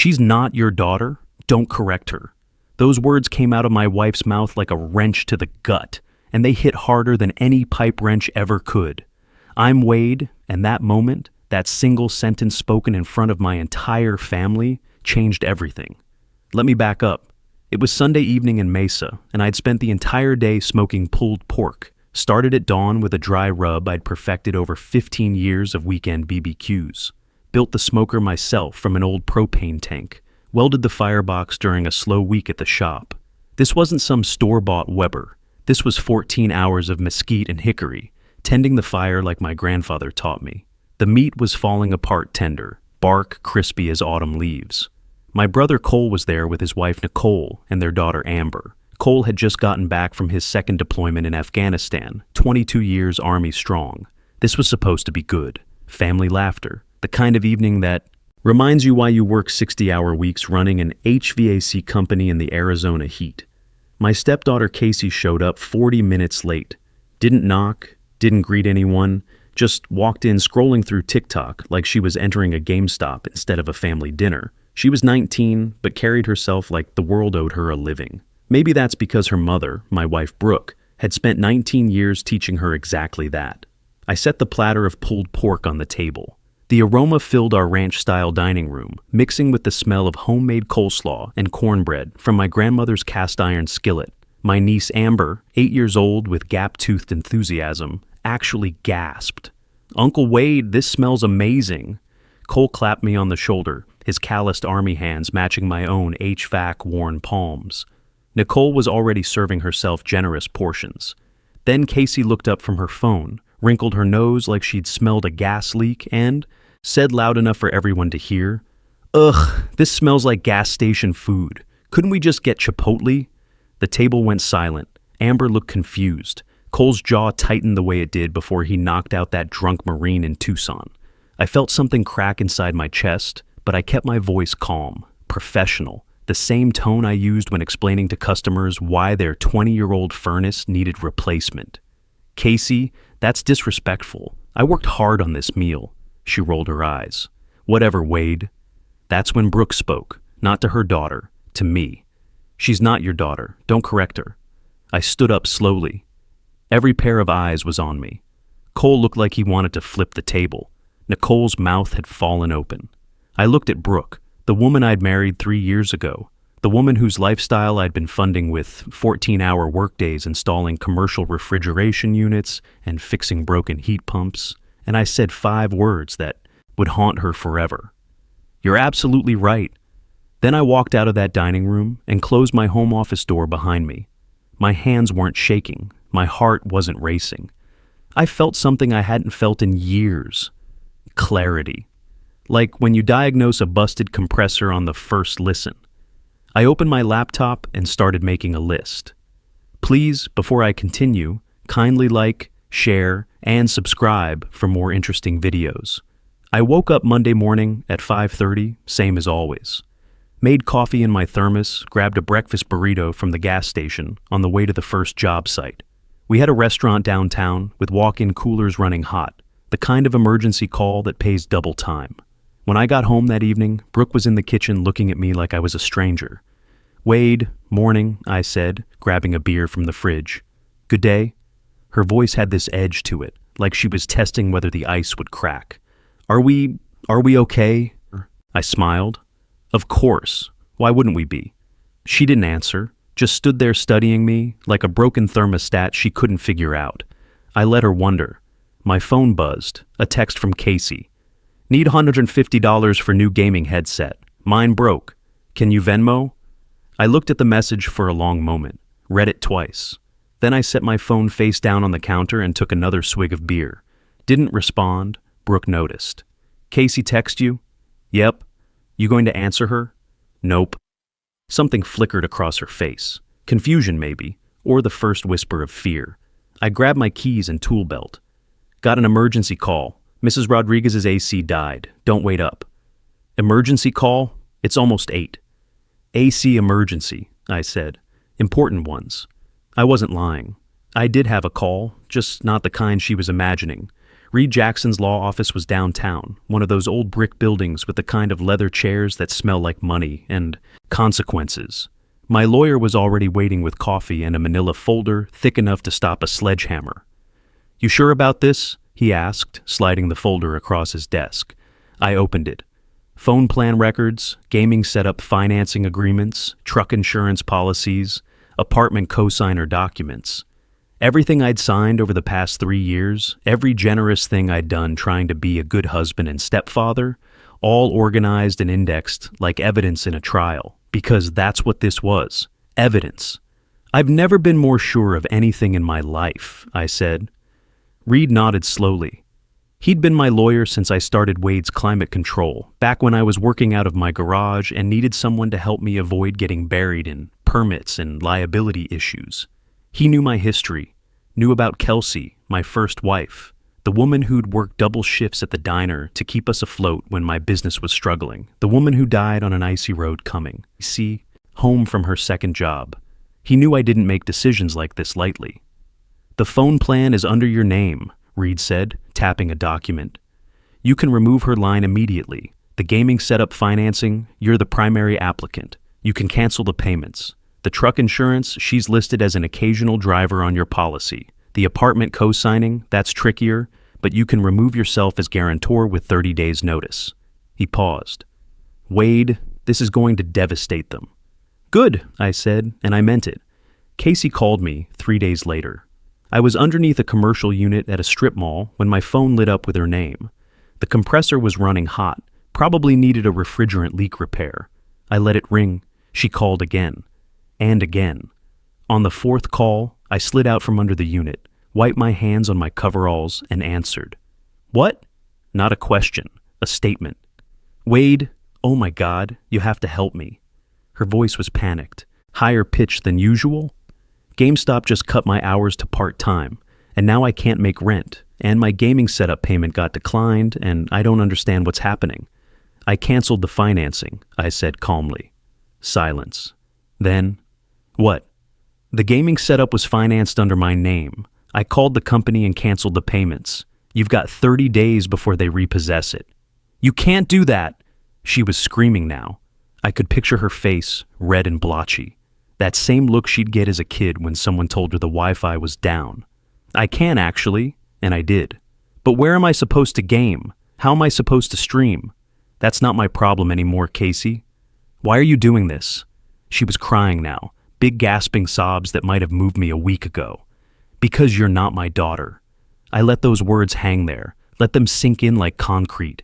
She's not your daughter. Don't correct her. Those words came out of my wife's mouth like a wrench to the gut, and they hit harder than any pipe wrench ever could. I'm Wade, and that moment, that single sentence spoken in front of my entire family, changed everything. Let me back up. It was Sunday evening in Mesa, and I'd spent the entire day smoking pulled pork. Started at dawn with a dry rub I'd perfected over 15 years of weekend BBQs. Built the smoker myself from an old propane tank. Welded the firebox during a slow week at the shop. This wasn't some store-bought Weber. This was 14 hours of mesquite and hickory, tending the fire like my grandfather taught me. The meat was falling apart tender, bark crispy as autumn leaves. My brother Cole was there with his wife Nicole and their daughter Amber. Cole had just gotten back from his second deployment in Afghanistan, 22 years Army strong. This was supposed to be good. Family laughter. The kind of evening that reminds you why you work 60-hour weeks running an HVAC company in the Arizona heat. My stepdaughter Casey showed up 40 minutes late. Didn't knock, didn't greet anyone, just walked in scrolling through TikTok like she was entering a GameStop instead of a family dinner. She was 19, but carried herself like the world owed her a living. Maybe that's because her mother, my wife Brooke, had spent 19 years teaching her exactly that. I set the platter of pulled pork on the table. The aroma filled our ranch-style dining room, mixing with the smell of homemade coleslaw and cornbread from my grandmother's cast-iron skillet. My niece Amber, 8 years old with gap-toothed enthusiasm, actually gasped. "Uncle Wade, this smells amazing." Cole clapped me on the shoulder, his calloused army hands matching my own HVAC-worn palms. Nicole was already serving herself generous portions. Then Casey looked up from her phone, wrinkled her nose like she'd smelled a gas leak, and said loud enough for everyone to hear, "Ugh, this smells like gas station food. Couldn't we just get Chipotle?" The table went silent. Amber looked confused. Cole's jaw tightened the way it did before he knocked out that drunk Marine in Tucson. I felt something crack inside my chest, but I kept my voice calm, professional, the same tone I used when explaining to customers why their 20-year-old furnace needed replacement. "Casey, that's disrespectful. I worked hard on this meal." She rolled her eyes. "Whatever, Wade." That's when Brooke spoke, not to her daughter, to me. "She's not your daughter. Don't correct her." I stood up slowly. Every pair of eyes was on me. Cole looked like he wanted to flip the table. Nicole's mouth had fallen open. I looked at Brooke, the woman I'd married 3 years ago, the woman whose lifestyle I'd been funding with 14-hour workdays installing commercial refrigeration units and fixing broken heat pumps, and I said 5 words that would haunt her forever. "You're absolutely right." Then I walked out of that dining room and closed my home office door behind me. My hands weren't shaking. My heart wasn't racing. I felt something I hadn't felt in years. Clarity. Like when you diagnose a busted compressor on the first listen. I opened my laptop and started making a list. Please, before I continue, kindly like, share, and subscribe for more interesting videos. I woke up Monday morning at 5:30, same as always. Made coffee in my thermos, grabbed a breakfast burrito from the gas station on the way to the first job site. We had a restaurant downtown with walk-in coolers running hot, the kind of emergency call that pays double time. When I got home that evening, Brooke was in the kitchen looking at me like I was a stranger. "Wade, morning," I said, grabbing a beer from the fridge. "Good day?" Her voice had this edge to it, like she was testing whether the ice would crack. Are we okay?" I smiled. "Of course. Why wouldn't we be?" She didn't answer, just stood there studying me like a broken thermostat she couldn't figure out. I let her wonder. My phone buzzed, a text from Casey. "Need $150 for new gaming headset. Mine broke. Can you Venmo?" I looked at the message for a long moment, read it twice. Then I set my phone face down on the counter and took another swig of beer. Didn't respond. Brooke noticed. "Casey text you?" "Yep." "You going to answer her?" "Nope." Something flickered across her face. Confusion, maybe, or the first whisper of fear. I grabbed my keys and tool belt. "Got an emergency call. Mrs. Rodriguez's AC died. Don't wait up." "Emergency call? It's almost 8. "AC emergency," I said. "Important ones." I wasn't lying. I did have a call, just not the kind she was imagining. Reed Jackson's law office was downtown, one of those old brick buildings with the kind of leather chairs that smell like money and consequences. My lawyer was already waiting with coffee and a manila folder thick enough to stop a sledgehammer. "You sure about this?" he asked, sliding the folder across his desk. I opened it. Phone plan records, gaming setup financing agreements, truck insurance policies, apartment cosigner documents. Everything I'd signed over the past 3 years, every generous thing I'd done trying to be a good husband and stepfather, all organized and indexed like evidence in a trial, because that's what this was, evidence. "I've never been more sure of anything in my life," I said. Reed nodded slowly. He'd been my lawyer since I started Wade's Climate Control, back when I was working out of my garage and needed someone to help me avoid getting buried in permits and liability issues. He knew my history, knew about Kelsey, my first wife, the woman who'd worked double shifts at the diner to keep us afloat when my business was struggling, the woman who died on an icy road coming, home from her second job. He knew I didn't make decisions like this lightly. "The phone plan is under your name," Reed said, tapping a document. "You can remove her line immediately. The gaming setup financing, you're the primary applicant. You can cancel the payments. The truck insurance, she's listed as an occasional driver on your policy. The apartment co-signing, that's trickier, but you can remove yourself as guarantor with 30 days' notice." He paused. "Wade, this is going to devastate them." "Good," I said, and I meant it. Casey called me 3 days later. I was underneath a commercial unit at a strip mall when my phone lit up with her name. The compressor was running hot, probably needed a refrigerant leak repair. I let it ring. She called again. And again. On the fourth call, I slid out from under the unit, wiped my hands on my coveralls, and answered. "What?" Not a question, a statement. "Wade, oh my God, you have to help me." Her voice was panicked, higher pitched than usual. GameStop just cut my hours to part-time, and now I can't make rent, and my gaming setup payment got declined, and I don't understand what's happening. "I canceled the financing," I said calmly. Silence. Then, "What?" "The gaming setup was financed under my name. I called the company and canceled the payments. You've got 30 days before they repossess it." "You can't do that!" She was screaming now. I could picture her face, red and blotchy. That same look she'd get as a kid when someone told her the Wi-Fi was down. "I can actually," and I did. "But where am I supposed to game? How am I supposed to stream?" "That's not my problem anymore, Casey." "Why are you doing this?" She was crying now, big gasping sobs that might have moved me a week ago. "Because you're not my daughter." I let those words hang there, let them sink in like concrete.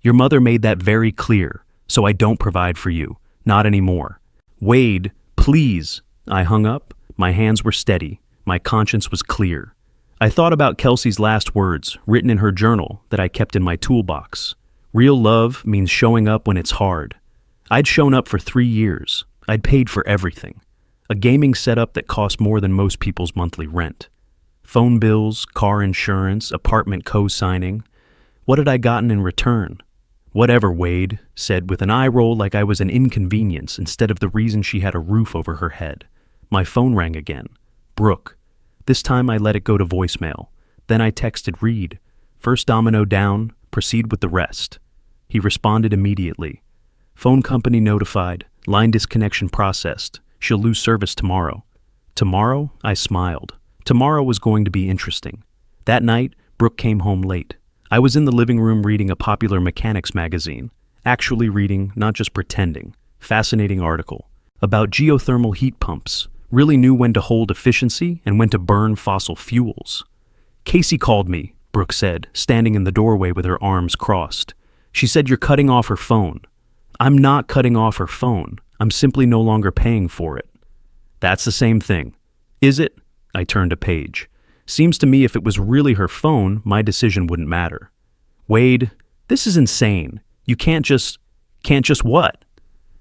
"Your mother made that very clear, so I don't provide for you. Not anymore." "Wade, please." I hung up. My hands were steady. My conscience was clear. I thought about Kelsey's last words, written in her journal, that I kept in my toolbox. Real love means showing up when it's hard. I'd shown up for 3 years. I'd paid for everything. A gaming setup that cost more than most people's monthly rent. Phone bills, car insurance, apartment co-signing. What had I gotten in return? "Whatever, Wade," said with an eye roll like I was an inconvenience instead of the reason she had a roof over her head. My phone rang again. Brooke. This time I let it go to voicemail. Then I texted Reed. "First domino down, proceed with the rest." He responded immediately. "Phone company notified. Line disconnection processed. She'll lose service tomorrow." Tomorrow? I smiled. Tomorrow was going to be interesting. That night, Brooke came home late. I was in the living room reading a popular mechanics magazine. Actually reading, not just pretending. Fascinating article. About geothermal heat pumps. Really knew when to hold efficiency and when to burn fossil fuels. "Casey called me," Brooke said, standing in the doorway with her arms crossed. "She said you're cutting off her phone." "I'm not cutting off her phone. I'm simply no longer paying for it." "That's the same thing." "Is it?" I turned a page. "Seems to me if it was really her phone, my decision wouldn't matter." "Wade, this is insane. You can't just what?"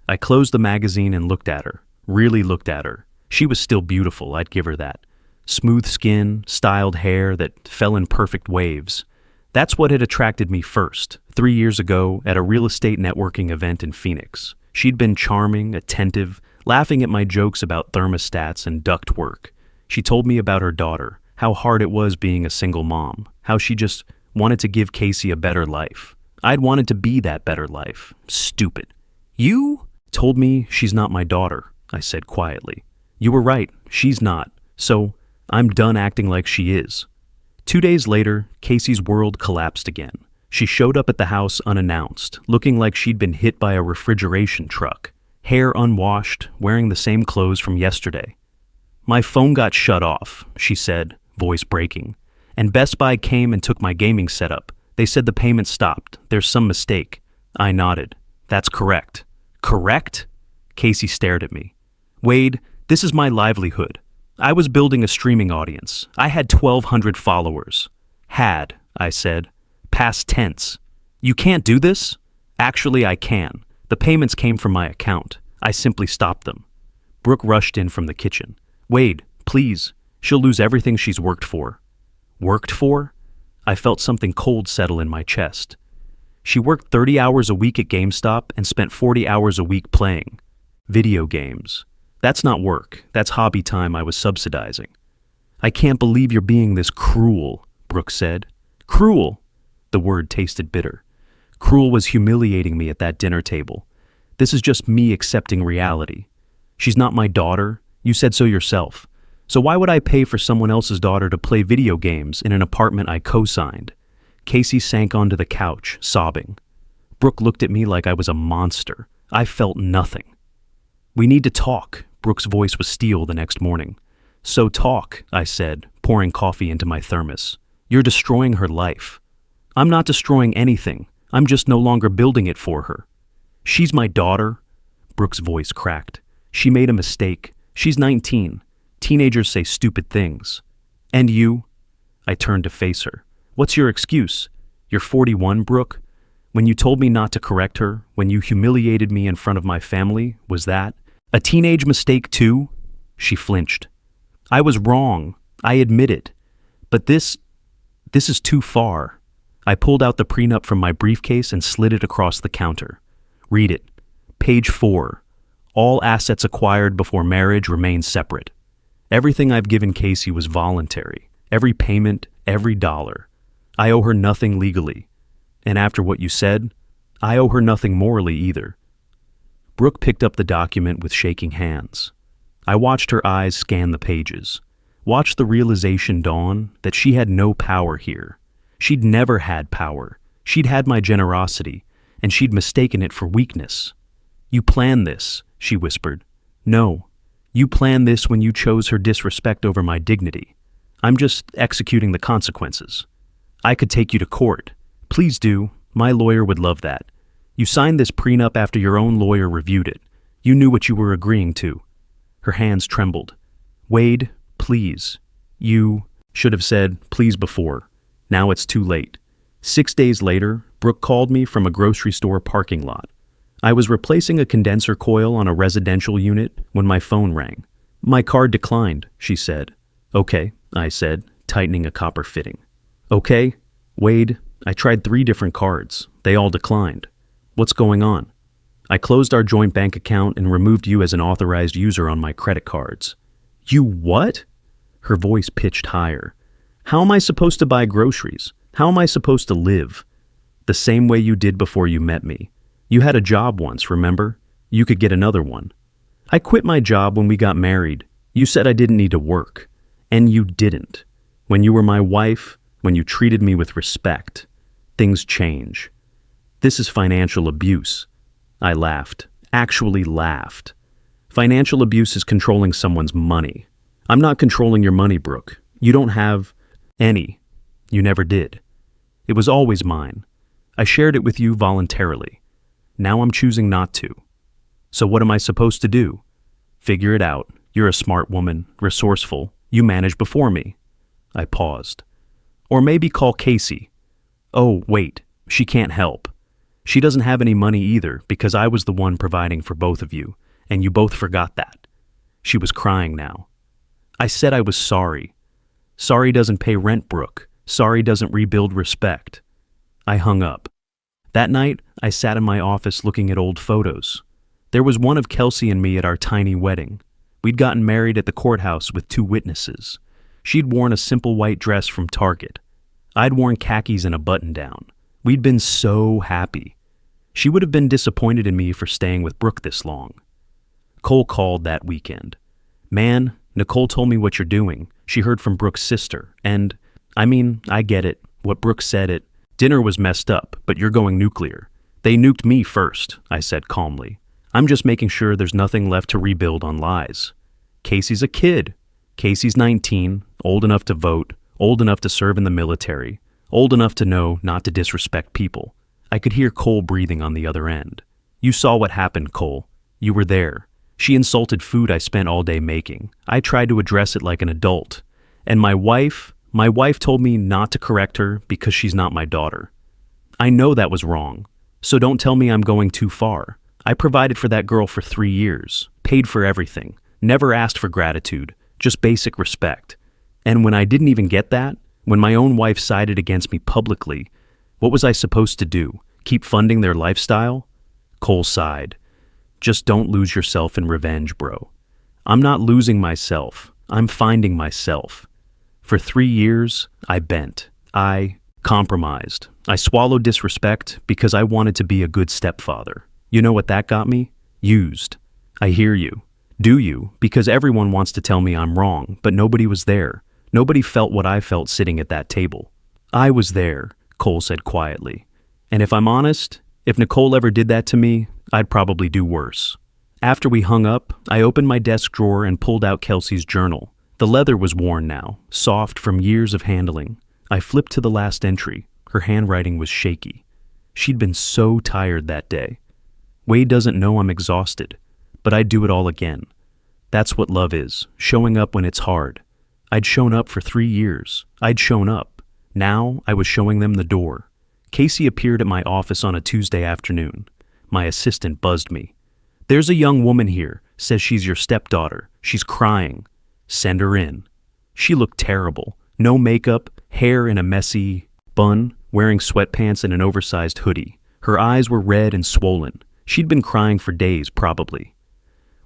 I closed the magazine and looked at her. Really looked at her. She was still beautiful, I'd give her that. Smooth skin, styled hair that fell in perfect waves. That's what had attracted me first, 3 years ago at a real estate networking event in Phoenix. She'd been charming, attentive, laughing at my jokes about thermostats and ductwork. She told me about her daughter, how hard it was being a single mom, how she just wanted to give Casey a better life. I'd wanted to be that better life. Stupid. You told me she's not my daughter, I said quietly. You were right, she's not. So I'm done acting like she is. 2 days later, Casey's world collapsed again. She showed up at the house unannounced, looking like she'd been hit by a refrigeration truck, hair unwashed, wearing the same clothes from yesterday. My phone got shut off, she said, voice breaking, and Best Buy came and took my gaming setup. They said the payment stopped. There's some mistake. I nodded. That's correct. Correct? Casey stared at me. Wade, this is my livelihood. I was building a streaming audience. I had 1,200 followers. Had, I said. Past tense. You can't do this? Actually, I can. The payments came from my account. I simply stopped them. Brooke rushed in from the kitchen. Wade, please. She'll lose everything she's worked for. Worked for? I felt something cold settle in my chest. She worked 30 hours a week at GameStop and spent 40 hours a week playing video games. That's not work. That's hobby time I was subsidizing. I can't believe you're being this cruel, Brooke said. Cruel? The word tasted bitter. Cruel was humiliating me at that dinner table. This is just me accepting reality. She's not my daughter. You said so yourself. So why would I pay for someone else's daughter to play video games in an apartment I co-signed? Casey sank onto the couch, sobbing. Brooke looked at me like I was a monster. I felt nothing. We need to talk. Brooke's voice was steel the next morning. So talk, I said, pouring coffee into my thermos. You're destroying her life. I'm not destroying anything. I'm just no longer building it for her. She's my daughter. Brooke's voice cracked. She made a mistake. She's 19. Teenagers say stupid things. And you? I turned to face her. What's your excuse? You're 41, Brooke? When you told me not to correct her, when you humiliated me in front of my family, was that a teenage mistake too? She flinched. I was wrong. I admit it. But this is too far. I pulled out the prenup from my briefcase and slid it across the counter. Read it. Page 4. All assets acquired before marriage remain separate. Everything I've given Casey was voluntary. Every payment, every dollar. I owe her nothing legally. And after what you said, I owe her nothing morally either. Brooke picked up the document with shaking hands. I watched her eyes scan the pages, watched the realization dawn that she had no power here. She'd never had power. She'd had my generosity, and she'd mistaken it for weakness. You planned this, she whispered. No, you planned this when you chose her disrespect over my dignity. I'm just executing the consequences. I could take you to court. Please do. My lawyer would love that. You signed this prenup after your own lawyer reviewed it. You knew what you were agreeing to. Her hands trembled. Wade, please. You should have said please before. Now it's too late. 6 days later, Brooke called me from a grocery store parking lot. I was replacing a condenser coil on a residential unit when my phone rang. My card declined, she said. Okay, I said, tightening a copper fitting. Okay, Wade, I tried 3 different cards. They all declined. What's going on? I closed our joint bank account and removed you as an authorized user on my credit cards. You what? Her voice pitched higher. How am I supposed to buy groceries? How am I supposed to live? The same way you did before you met me. You had a job once, remember? You could get another one. I quit my job when we got married. You said I didn't need to work. And you didn't. When you were my wife, when you treated me with respect, things change. This is financial abuse. I laughed. Actually laughed. Financial abuse is controlling someone's money. I'm not controlling your money, Brooke. You don't have any. You never did. It was always mine. I shared it with you voluntarily. Now I'm choosing not to. So what am I supposed to do? Figure it out. You're a smart woman, resourceful. You managed before me. I paused. Or maybe call Casey. Oh, wait. She can't help. She doesn't have any money either because I was the one providing for both of you, and you both forgot that. She was crying now. I said I was sorry. Sorry doesn't pay rent, Brooke. Sorry doesn't rebuild respect. I hung up. That night, I sat in my office looking at old photos. There was one of Kelsey and me at our tiny wedding. We'd gotten married at the courthouse with 2 witnesses. She'd worn a simple white dress from Target. I'd worn khakis and a button-down. We'd been so happy. She would have been disappointed in me for staying with Brooke this long. Cole called that weekend. Man, Nicole told me what you're doing. She heard from Brooke's sister, and, I get it. What Brooke said it. Dinner was messed up, but you're going nuclear. They nuked me first, I said calmly. I'm just making sure there's nothing left to rebuild on lies. Casey's a kid. Casey's 19, old enough to vote, old enough to serve in the military, old enough to know not to disrespect people. I could hear Cole breathing on the other end. You saw what happened, Cole. You were there. She insulted food I spent all day making. I tried to address it like an adult. And my wife told me not to correct her because she's not my daughter. I know that was wrong. So don't tell me I'm going too far. I provided for that girl for 3 years, paid for everything, never asked for gratitude, just basic respect. And when I didn't even get that, when my own wife sided against me publicly, what was I supposed to do? Keep funding their lifestyle? Cole sighed. Just don't lose yourself in revenge, bro. I'm not losing myself. I'm finding myself. For 3 years, I bent. I compromised. I swallowed disrespect because I wanted to be a good stepfather. You know what that got me? Used. I hear you. Do you? Because everyone wants to tell me I'm wrong, but nobody was there. Nobody felt what I felt sitting at that table. I was there, Cole said quietly. And if I'm honest, if Nicole ever did that to me, I'd probably do worse. After we hung up, I opened my desk drawer and pulled out Kelsey's journal. The leather was worn now, soft from years of handling. I flipped to the last entry. Her handwriting was shaky. She'd been so tired that day. Wade doesn't know I'm exhausted, but I'd do it all again. That's what love is, showing up when it's hard. I'd shown up for 3 years. I'd shown up. Now I was showing them the door. Casey appeared at my office on a Tuesday afternoon. My assistant buzzed me. There's a young woman here, says she's your stepdaughter. She's crying. Send her in. She looked terrible. No makeup, hair in a messy bun, wearing sweatpants and an oversized hoodie. Her eyes were red and swollen. She'd been crying for days, probably.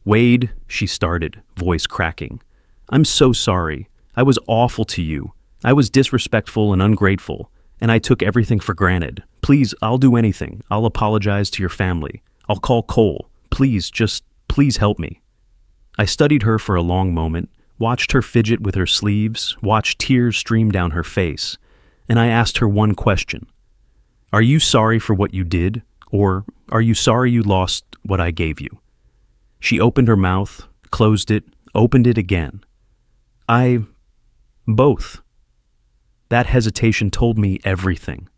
Wade, she started, voice cracking. I'm so sorry. I was awful to you. I was disrespectful and ungrateful, and I took everything for granted. Please, I'll do anything. I'll apologize to your family. I'll call Cole. Please help me. I studied her for a long moment, watched her fidget with her sleeves, watched tears stream down her face, and I asked her one question. Are you sorry for what you did, or are you sorry you lost what I gave you? She opened her mouth, closed it, opened it again. Both. That hesitation told me everything.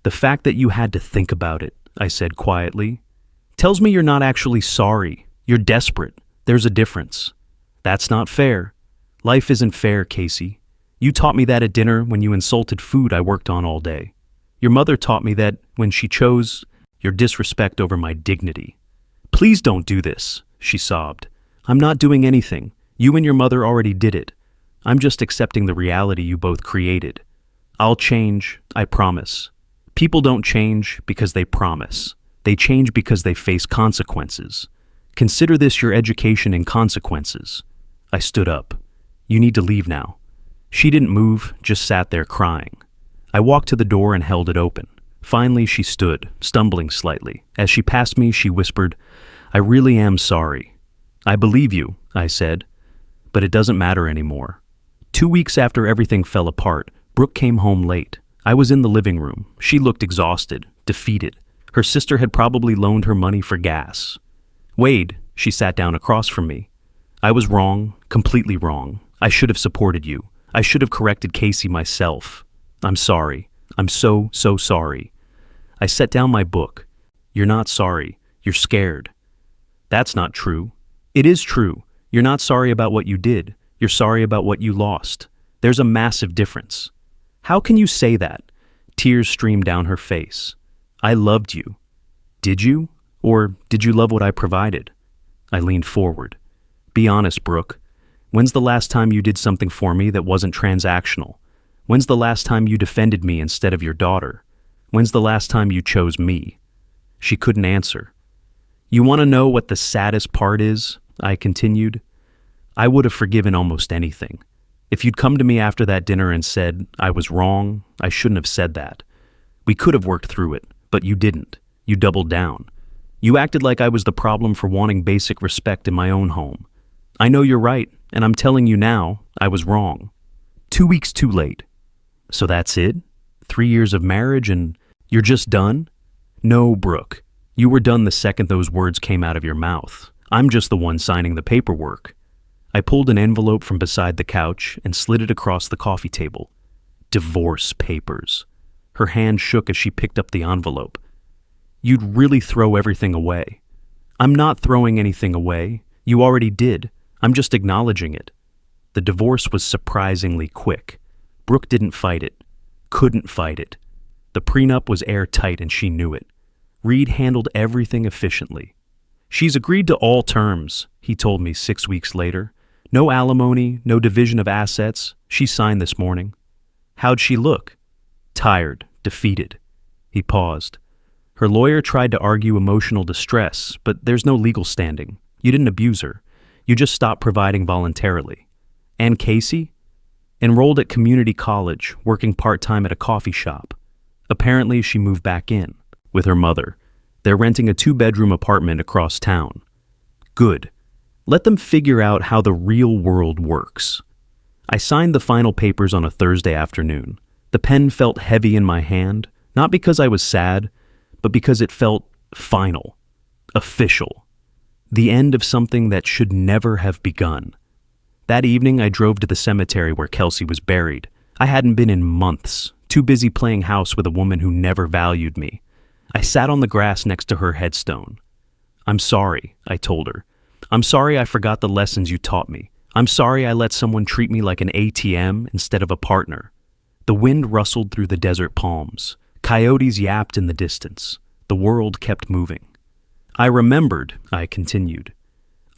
The fact that you had to think about it, I said quietly, tells me you're not actually sorry. You're desperate. There's a difference. That's not fair. Life isn't fair, Casey. You taught me that at dinner when you insulted food I worked on all day. Your mother taught me that when she chose your disrespect over my dignity. Please don't do this, she sobbed. I'm not doing anything. You and your mother already did it. I'm just accepting the reality you both created. I'll change, I promise. People don't change because they promise. They change because they face consequences. Consider this your education in consequences. I stood up. You need to leave now. She didn't move, just sat there crying. I walked to the door and held it open. Finally, she stood, stumbling slightly. As she passed me, she whispered, I really am sorry. I believe you, I said, but it doesn't matter anymore. 2 weeks after everything fell apart, Brooke came home late. I was in the living room. She looked exhausted, defeated. Her sister had probably loaned her money for gas. Wade, she sat down across from me. I was wrong, completely wrong. I should have supported you. I should have corrected Casey myself. I'm sorry. I'm so sorry. I set down my book. You're not sorry. You're scared. That's not true. It is true. You're not sorry about what you did. You're sorry about what you lost. There's a massive difference. How can you say that? Tears streamed down her face. I loved you. Did you? Or did you love what I provided? I leaned forward. Be honest, Brooke. When's the last time you did something for me that wasn't transactional? When's the last time you defended me instead of your daughter? When's the last time you chose me? She couldn't answer. You want to know what the saddest part is? I continued. I would have forgiven almost anything. If you'd come to me after that dinner and said, I was wrong, I shouldn't have said that. We could have worked through it, but you didn't. You doubled down. You acted like I was the problem for wanting basic respect in my own home. I know you're right, and I'm telling you now, I was wrong. 2 weeks too late. So that's it? 3 years of marriage and you're just done? No, Brooke. You were done the second those words came out of your mouth. I'm just the one signing the paperwork. I pulled an envelope from beside the couch and slid it across the coffee table. Divorce papers. Her hand shook as she picked up the envelope. You'd really throw everything away. I'm not throwing anything away. You already did. I'm just acknowledging it. The divorce was surprisingly quick. Brooke didn't fight it. Couldn't fight it. The prenup was airtight and she knew it. Reed handled everything efficiently. She's agreed to all terms, he told me 6 weeks later. No alimony, no division of assets. She signed this morning. How'd she look? Tired, defeated. He paused. Her lawyer tried to argue emotional distress, but there's no legal standing. You didn't abuse her. You just stopped providing voluntarily. And Casey? Enrolled at community college, working part-time at a coffee shop. Apparently, she moved back in with her mother. They're renting a 2-bedroom apartment across town. Good. Let them figure out how the real world works. I signed the final papers on a Thursday afternoon. The pen felt heavy in my hand, not because I was sad, but because it felt final, official. The end of something that should never have begun. That evening, I drove to the cemetery where Kelsey was buried. I hadn't been in months, too busy playing house with a woman who never valued me. I sat on the grass next to her headstone. I'm sorry, I told her. I'm sorry I forgot the lessons you taught me. I'm sorry I let someone treat me like an ATM instead of a partner. The wind rustled through the desert palms. Coyotes yapped in the distance. The world kept moving. I remembered, I continued.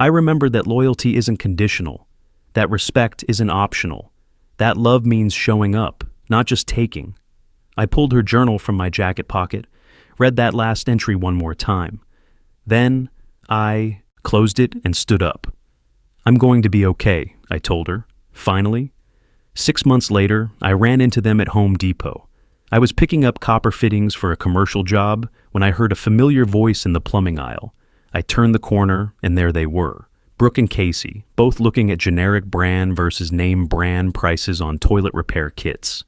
I remembered that loyalty isn't conditional, that respect isn't optional, that love means showing up, not just taking. I pulled her journal from my jacket pocket, read that last entry one more time. Then I closed it and stood up. I'm going to be okay, I told her, finally. 6 months later, I ran into them at Home Depot. I was picking up copper fittings for a commercial job when I heard a familiar voice in the plumbing aisle. I turned the corner, and there they were, Brooke and Casey, both looking at generic brand versus name brand prices on toilet repair kits.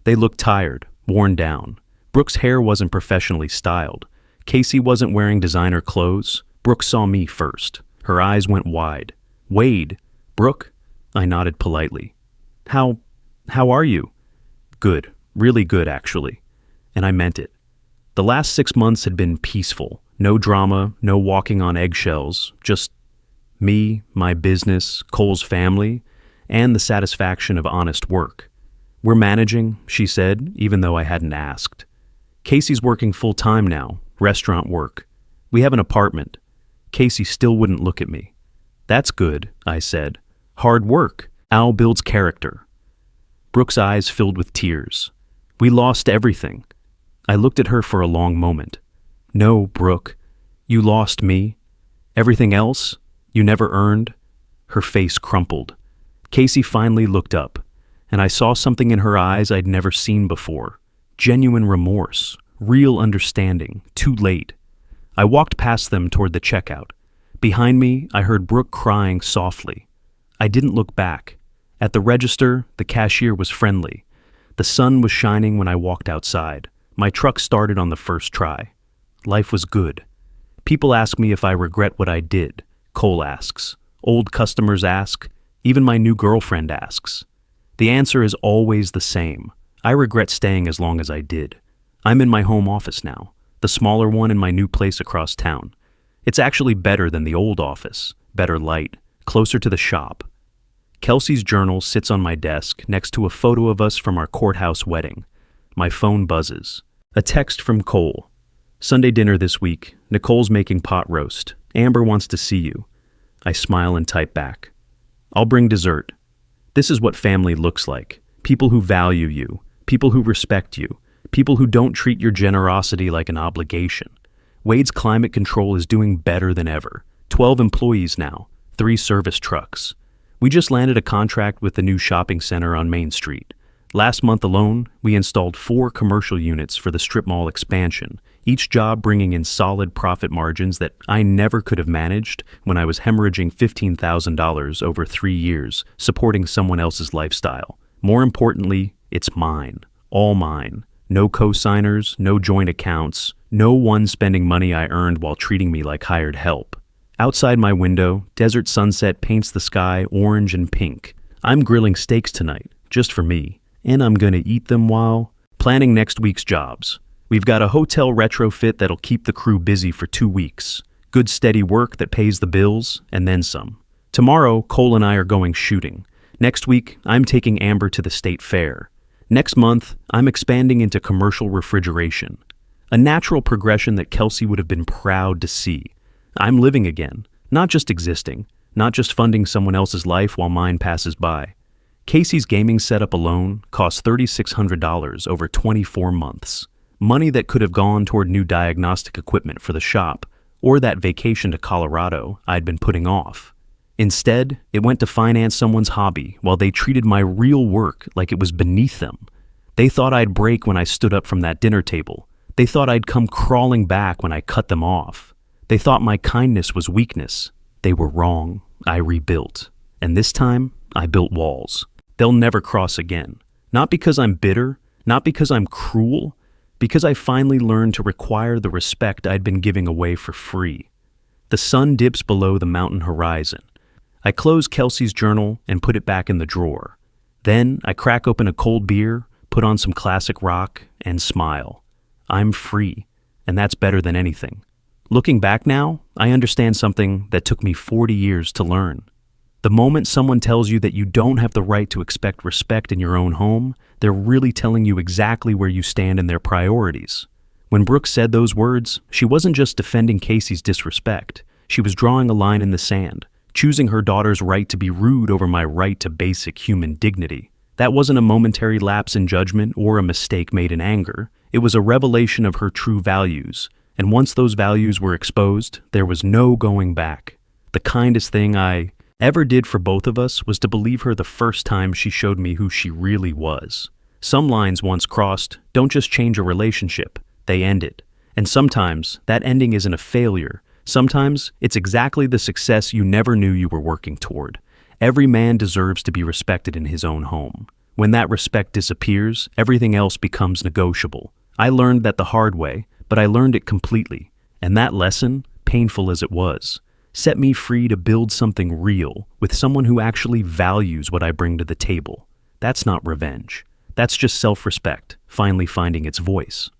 They looked tired, worn down. Brooke's hair wasn't professionally styled. Casey wasn't wearing designer clothes. Brooke saw me first. Her eyes went wide. Wade, Brooke? I nodded politely. How are you? Good. Really good, actually. And I meant it. The last 6 months had been peaceful. No drama, no walking on eggshells, just me, my business, Cole's family, and the satisfaction of honest work. We're managing, she said, even though I hadn't asked. Casey's working full-time now, restaurant work. We have an apartment. Casey still wouldn't look at me. That's good, I said. Hard work. Al builds character. Brooke's eyes filled with tears. We lost everything. I looked at her for a long moment. No, Brooke, you lost me. Everything else, you never earned. Her face crumpled. Casey finally looked up, and I saw something in her eyes I'd never seen before. Genuine remorse, real understanding, too late. I walked past them toward the checkout. Behind me, I heard Brooke crying softly. I didn't look back. At the register, the cashier was friendly. The sun was shining when I walked outside. My truck started on the first try. Life was good. People ask me if I regret what I did. Cole asks. Old customers ask. Even my new girlfriend asks. The answer is always the same. I regret staying as long as I did. I'm in my home office now, the smaller one in my new place across town. It's actually better than the old office, better light, closer to the shop. Kelsey's journal sits on my desk next to a photo of us from our courthouse wedding. My phone buzzes. A text from Cole. Sunday dinner this week. Nicole's making pot roast. Amber wants to see you. I smile and type back. I'll bring dessert. This is what family looks like. People who value you. People who respect you. People who don't treat your generosity like an obligation. Wade's climate control is doing better than ever. 12 employees now. 3 service trucks. We just landed a contract with the new shopping center on Main Street. Last month alone, we installed 4 commercial units for the strip mall expansion, each job bringing in solid profit margins that I never could have managed when I was hemorrhaging $15,000 over 3 years, supporting someone else's lifestyle. More importantly, it's mine. All mine. No co-signers, no joint accounts, no one spending money I earned while treating me like hired help. Outside my window, desert sunset paints the sky orange and pink. I'm grilling steaks tonight, just for me. And I'm gonna eat them while planning next week's jobs. We've got a hotel retrofit that'll keep the crew busy for 2 weeks. Good steady work that pays the bills, and then some. Tomorrow, Cole and I are going shooting. Next week, I'm taking Amber to the state fair. Next month, I'm expanding into commercial refrigeration. A natural progression that Kelsey would have been proud to see. I'm living again, not just existing, not just funding someone else's life while mine passes by. Casey's gaming setup alone cost $3,600 over 24 months. Money that could have gone toward new diagnostic equipment for the shop, or that vacation to Colorado I'd been putting off. Instead, it went to finance someone's hobby while they treated my real work like it was beneath them. They thought I'd break when I stood up from that dinner table. They thought I'd come crawling back when I cut them off. They thought my kindness was weakness. They were wrong. I rebuilt. And this time, I built walls. They'll never cross again. Not because I'm bitter, not because I'm cruel, because I finally learned to require the respect I'd been giving away for free. The sun dips below the mountain horizon. I close Kelsey's journal and put it back in the drawer. Then I crack open a cold beer, put on some classic rock, and smile. I'm free, and that's better than anything. Looking back now, I understand something that took me 40 years to learn. The moment someone tells you that you don't have the right to expect respect in your own home, they're really telling you exactly where you stand in their priorities. When Brooke said those words, she wasn't just defending Casey's disrespect. She was drawing a line in the sand, choosing her daughter's right to be rude over my right to basic human dignity. That wasn't a momentary lapse in judgment or a mistake made in anger. It was a revelation of her true values. And once those values were exposed, there was no going back. The kindest thing I ever did for both of us was to believe her the first time she showed me who she really was. Some lines once crossed don't just change a relationship, they end it. And sometimes that ending isn't a failure. Sometimes it's exactly the success you never knew you were working toward. Every man deserves to be respected in his own home. When that respect disappears, everything else becomes negotiable. I learned that the hard way, but I learned it completely. And that lesson, painful as it was, set me free to build something real with someone who actually values what I bring to the table. That's not revenge. That's just self-respect, finally finding its voice.